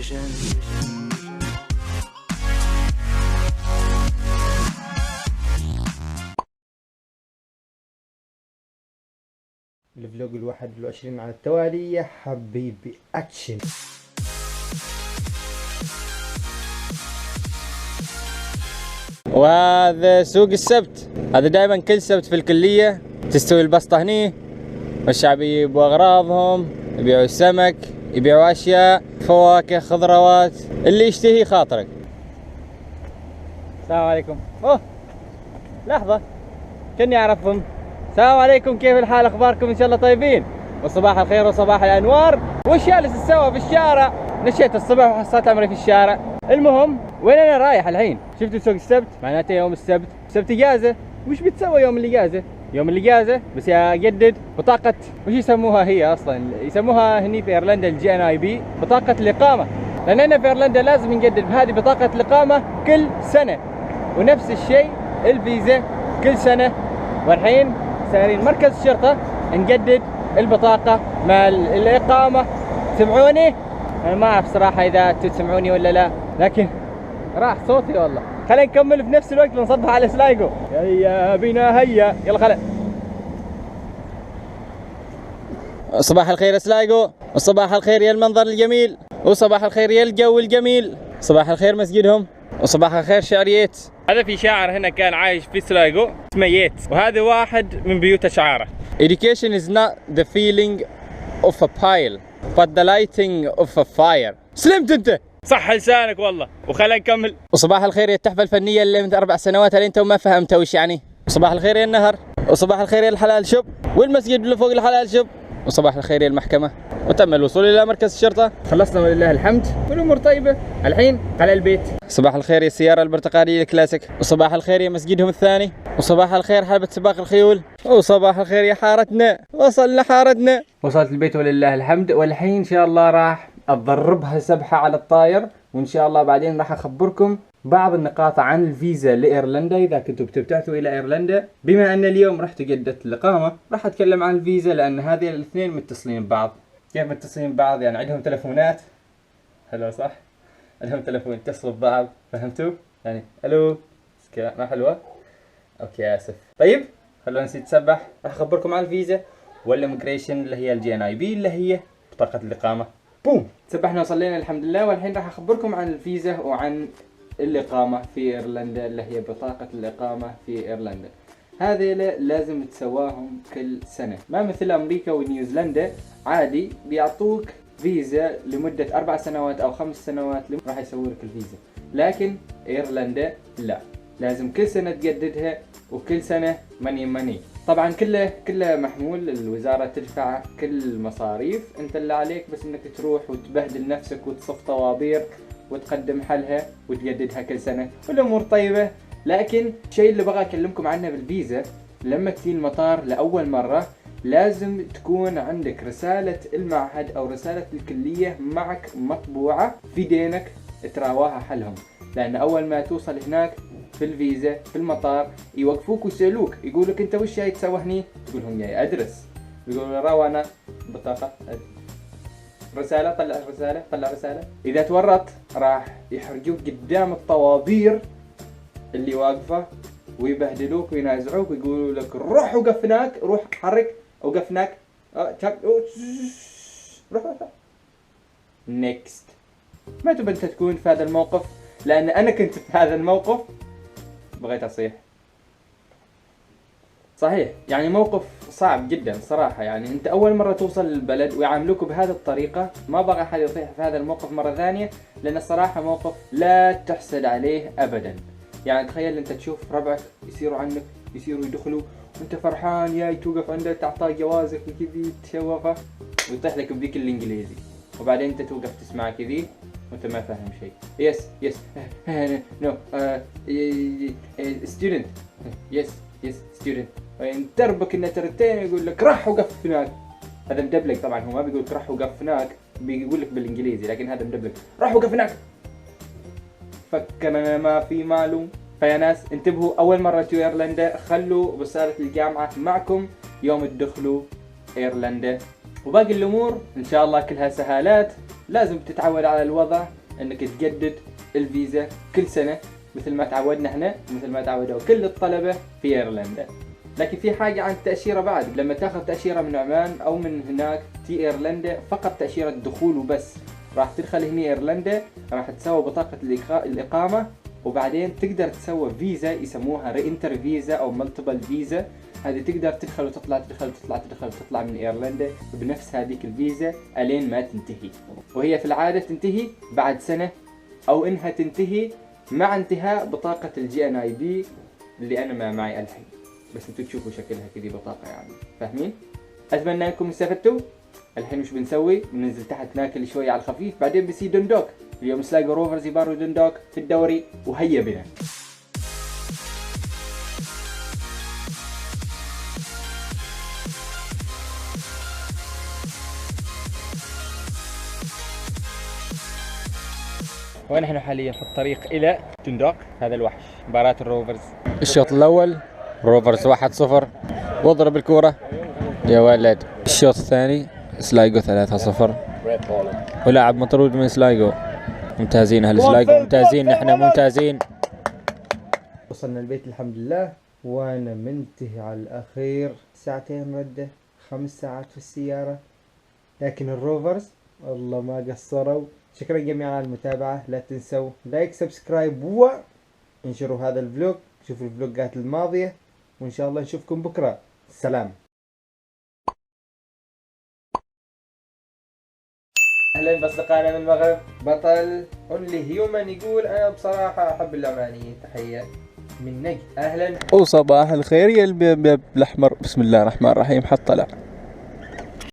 الفلوج ال21 على التوالي يا حبيبي اكشن. وهذا سوق السبت، هذا دائما كل سبت في الكلية تستوي البسطة هني، والشعب يبوا اغراضهم، يبيعوا السمك، يبيعوا اشياء، فواكه، خضروات، اللي يشتهي خاطرك. السلام عليكم. اوه لحظة كني اعرفهم. السلام عليكم، كيف الحال؟ اخباركم؟ ان شاء الله طيبين، وصباح الخير وصباح الانوار. وش جالس تسوى في الشارع؟ نشيت الصبح وحصلت امري في الشارع. المهم وين انا رايح الحين؟ شفتوا سوق السبت؟ معناته يوم السبت سبت اجازه. وش بتسوي يوم الاجازه؟ يوم الاجازه بس اجدد بطاقه، وش يسموها هي اصلا؟ يسموها هني في ايرلندا الGNIB، بطاقه الاقامه. لان هنا في ايرلندا لازم نجدد هذه بطاقه الاقامه كل سنه، ونفس الشيء الفيزا كل سنه. والحين سايرين مركز الشرطه نجدد البطاقه مال الاقامه. سمعوني؟ انا ما اعرف صراحه اذا انتم تسمعوني ولا لا، لكن راح صوتي والله. خلينا نكمل في نفس الوقت ونصبح على سلايجو. هيا بنا هيا، يلا خلينا. صباح الخير يا سلايجو، وصباح الخير يا المنظر الجميل، وصباح الخير يا الجو الجميل، صباح الخير مسجدهم، وصباح الخير شعريات. هذا في شاعر هنا كان عايش في سلايجو اسمه ييتس، وهذا واحد من بيوت اشعاره. Education is not the feeling of a pile but the lighting of a fire. سلمت انت، صح لسانك والله. وخلينا نكمل. وصباح الخير يا التحفه الفنيه اللي من 4 سنوات اللي انتم ما فهمتوا وش يعني. وصباح الخير يا النهر، وصباح الخير يا الحلال شوب، والمسجد اللي فوق الحلال شوب، وصباح الخير يا المحكمه. وتم الوصول الى مركز الشرطه، خلصنا ولله الحمد والامور طيبه. الحين على البيت. صباح الخير يا السياره البرتقاليه الكلاسيك، وصباح الخير يا مسجدهم الثاني، وصباح الخير حلبة سباق الخيول، وصباح الخير يا حارتنا. وصلنا حارتنا، وصلت البيت ولله الحمد. والحين ان شاء الله راح اضربها سبحه على الطاير، وان شاء الله بعدين راح اخبركم بعض النقاط عن الفيزا لايرلندا اذا كنتوا بتبتعثوا الى ايرلندا. بما ان اليوم رحت جددت الاقامه، راح اتكلم عن الفيزا لان هذه الاثنين متصلين ببعض. كيف متصلين ببعض؟ يعني عندهم تلفونات، حلو صح؟ عندهم تلفون يتصلوا ببعض، فهمتوا؟ يعني الو ما حلوه؟ اوكي اسف. طيب خلونا نسيت نسبح. راح اخبركم عن الفيزا والاميجريشن اللي هي الGNIB اللي هي بطاقه الاقامه. بوم سبحنا وصلينا الحمد لله. والحين راح اخبركم عن الفيزا وعن الإقامة في إيرلندا اللي هي بطاقة الإقامة في إيرلندا. هذه لازم تسواهم كل سنة، ما مثل أمريكا ونيوزيلندا عادي بيعطوك فيزا لمدة 4 سنوات أو 5 سنوات راح يسووا لك الفيزا. لكن إيرلندا لا، لازم كل سنة تجددها، وكل سنة ماني. طبعا كله محمول، الوزارة تدفع كل المصاريف، انت اللي عليك بس انك تروح وتبهدل نفسك وتصف طوابير وتقدم حلها وتجددها كل سنة، والأمور طيبة. لكن الشيء اللي بغى أكلمكم عنه بالفيزا، لما تجي المطار لأول مرة لازم تكون عندك رسالة المعهد أو رسالة الكلية معك مطبوعة في دينك تراواها حلهم. لأن أول ما توصل هناك في الفيزا في المطار يوقفوك ويسألوك، يقولك أنت وش جاي تسوي هني؟ تقولهم جاي أدرس. يقولوا روانا بطاقة رسالة، طلع رسالة. إذا تورط راح يحرجوك قدام الطوابير اللي واقفة ويبهدلوك وينازعوك ويقولوا لك روح وقفناك، روح حرك وقفناك، روح نيكست. ما تبى أنت تكون في هذا الموقف، لأن أنا كنت في هذا الموقف بغيت أصيح صحيح. يعني موقف صعب جدا صراحة. يعني انت اول مرة توصل للبلد ويعاملوك بهذه الطريقة، ما بغى احد يطيح في هذا الموقف مرة ثانية، لان الصراحة موقف لا تحسد عليه ابدا. يعني تخيل انت تشوف ربعك يصيروا عنك، يصيروا يدخلوا وانت فرحان جاي توقف عنده تعطاه جوازك وكذي تشوفه ويطيح لك بذيك الانجليزي، وبعدين انت توقف تسمع كذي وانت ما فاهم شيء. يس نو ستودنت، يس ستودنت. وين تربك النترتين يقول لك رح وقف هناك. هذا مدبلق طبعا، هو ما بيقول لك رح وقف هناك، بيقول لك بالانجليزي، لكن هذا مدبلق رح وقف هناك. فكرنا ما في معلوم. فيا ناس انتبهوا، اول مره تجوا ايرلندا خلوا رساله الجامعه معكم يوم تدخلوا ايرلندا، وباقي الامور ان شاء الله كلها سهالات. لازم تتعود على الوضع انك تجدد الفيزا كل سنة مثل ما تعودنا احنا، مثل ما تعودوا كل الطلبة في ايرلندا. لكن في حاجة عن التأشيرة بعد، لما تاخذ تأشيرة من عمان او من هناك في ايرلندا فقط تأشيرة دخول وبس، راح تدخل هنا ايرلندا، راح تسوي بطاقة الإقامة، وبعدين تقدر تسوي فيزا يسموها رينتر فيزا او ملتيبل فيزا. هذه تقدر تدخل وتطلع، تدخل وتطلع، تدخل وتطلع من ايرلندا بنفس هذيك الفيزا الين ما تنتهي. وهي في العادة تنتهي بعد سنة او انها تنتهي مع انتهاء بطاقة الجي ان اي بي اللي انا ما معي الحين، بس انتوا تشوفوا شكلها كذي بطاقة يعني، فاهمين؟ اتمنى انكم استفدتوا. الحين وش بنسوي؟ بننزل تحت ناكل شوية على الخفيف، بعدين بيصير دندوك. اليوم سلاجو روفرز يباروا دندوك في الدوري، وهيا بنا. ونحن حاليا في الطريق إلى دندوك، هذا الوحش، مباراة الروفرز. الشوط الأول روفرز 1-0، واضرب الكورة يا ولد. الشوط الثاني سلايجو 3-0، ولاعب مطرود من سلايجو. ممتازين اهل سلايجو، ممتازين، نحن ممتازين. وصلنا البيت الحمد لله، وانا منتهي على الاخير. ساعتين ردة، 5 ساعات في السيارة، لكن الروفرز والله ما قصروا. شكرا جميعا على المتابعة، لا تنسوا لايك سبسكرايب وانشروا هذا الفلوج، شوفوا الفلوجات الماضية، وان شاء الله نشوفكم بكرة. سلام. اهلا باصدقائنا من المغرب. بطل اونلي هيومن يقول انا بصراحة احب العمانيين. تحية من نجد. اهلا وصباح الخير يا البيب الاحمر. بسم الله الرحمن الرحيم. حط طلع